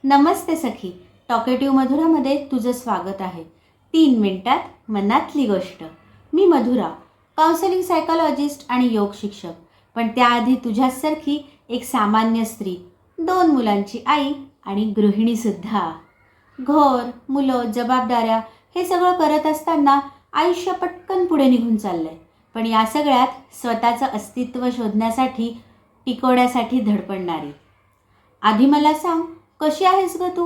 नमस्ते सखी, talkative मधुरामध्ये तुझं स्वागत आहे. 3 मिनिटात मनातली गोष्ट. मी मधुरा, काउन्सिलिंग सायकॉलॉजिस्ट आणि योग शिक्षक. पण त्याआधी तुझ्यासारखी एक सामान्य स्त्री, 2 मुलांची आई आणि गृहिणीसुद्धा. घर, मुलं, जबाबदाऱ्या हे सगळं करत असताना आयुष्य पटकन पुढे निघून चाललंय. पण या सगळ्यात स्वतःचं अस्तित्व शोधण्यासाठी, टिकवण्यासाठी धडपडणारी. आधी मला सांग, कशी आहेस ग तू?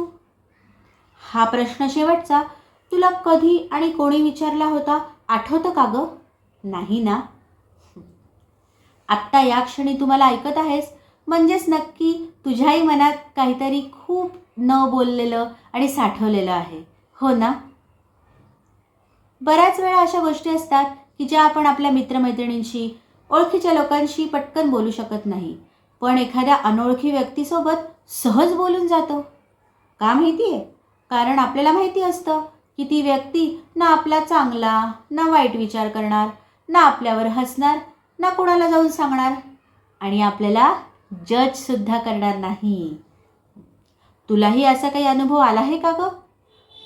हा प्रश्न शेवटचा तुला कधी आणि कोणी विचारला होता, आठवतं का ग? नाही ना? आत्ता या क्षणी तुम्हाला ऐकत आहेस म्हणजेच नक्की तुझ्याही मनात काहीतरी खूप न बोललेलं आणि साठवलेलं आहे, हो ना? बऱ्याच वेळा अशा गोष्टी असतात की ज्या आपण आपल्या मित्रमैत्रिणींशी, ओळखीच्या लोकांशी पटकन बोलू शकत नाही, पण एखाद्या अनोळखी व्यक्तीसोबत सहज बोलून जातो. का माहिती आहे? कारण आपल्याला माहिती असतं की ती व्यक्ती ना आपला चांगला ना वाईट विचार करणार, ना आपल्यावर हसणार, ना कोणाला जाऊन सांगणार आणि आपल्याला जजसुद्धा करणार नाही. तुलाही असा काही अनुभव आला आहे का ग?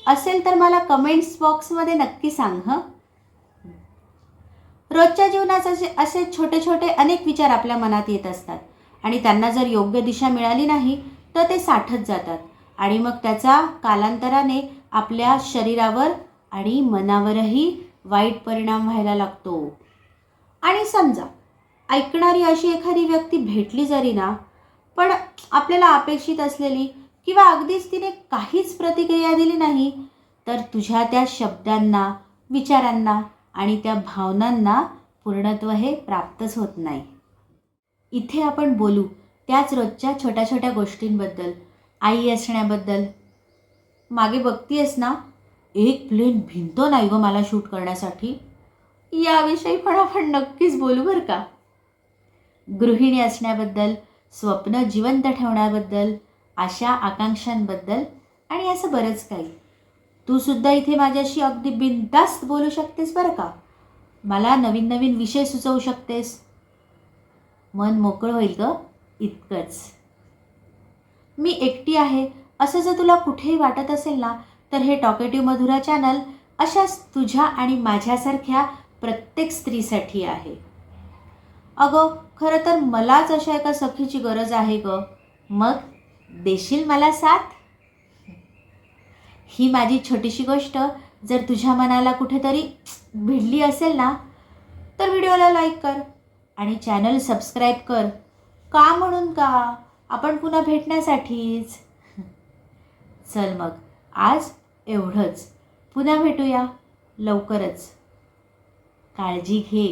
असेल तर मला कमेंट्स बॉक्समध्ये नक्की सांग हं. रोजच्या जीवनात असे छोटे छोटे अनेक विचार आपल्या मनात येत असतात आणि त्यांना जर योग्य दिशा मिळाली नाही तर ते साठत जातात आणि मग त्याचा कालांतराने आपल्या शरीरावर आणि मनावरही वाईट परिणाम व्हायला लागतो. आणि समजा ऐकणारी अशी एखादी व्यक्ती भेटली जरी ना, पण आपल्याला अपेक्षित असलेली किंवा अगदीच तिने काहीच प्रतिक्रिया दिली नाही, तर तुझ्या त्या शब्दांना, विचारांना आणि त्या भावनांना पूर्णत्व हे प्राप्तच होत नाही. इथे आपण बोलू त्याच रोजच्या छोट्या छोट्या गोष्टींबद्दल. आई असण्याबद्दल. मागे बघतीयस ना, एक प्लेन भिंत नाही गं मला शूट करण्यासाठी. याविषयी पण आपण नक्कीच बोलू बरं का. गृहिणी असण्याबद्दल, स्वप्न जिवंत ठेवण्याबद्दल, आशा आकांक्षांबद्दल आणि असं बरंच काही. तू सुद्धा इथे माझ्याशी अगदी बिनधास्त बोलू शकतेस बरं का. मला नवीन नवीन विषय सुचवू शकतेस. मन मोकळं होईल ग, इतकंच. मी एकटी आहे असं जर तुला कुठेही वाटत असेल ना, तर हे टॉकेटिव्ह मधुरा चॅनल अशाच तुझ्या आणि माझ्यासारख्या प्रत्येक स्त्रीसाठी आहे. अगं, खरं तर मलाच अशा एका सखीची गरज आहे ग. मग देशील मला साथ? ही माझी छोटीशी गोष्ट जर तुझ्या मनाला कुठेतरी भिडली असेल ना, तर व्हिडिओला लाईक कर आणि चॅनल सबस्क्राईब कर. का म्हणून का? आपण पुन्हा भेटण्यासाठीच. चल मग, आज एवढंच. पुन्हा भेटूया लवकरच. काळजी घे.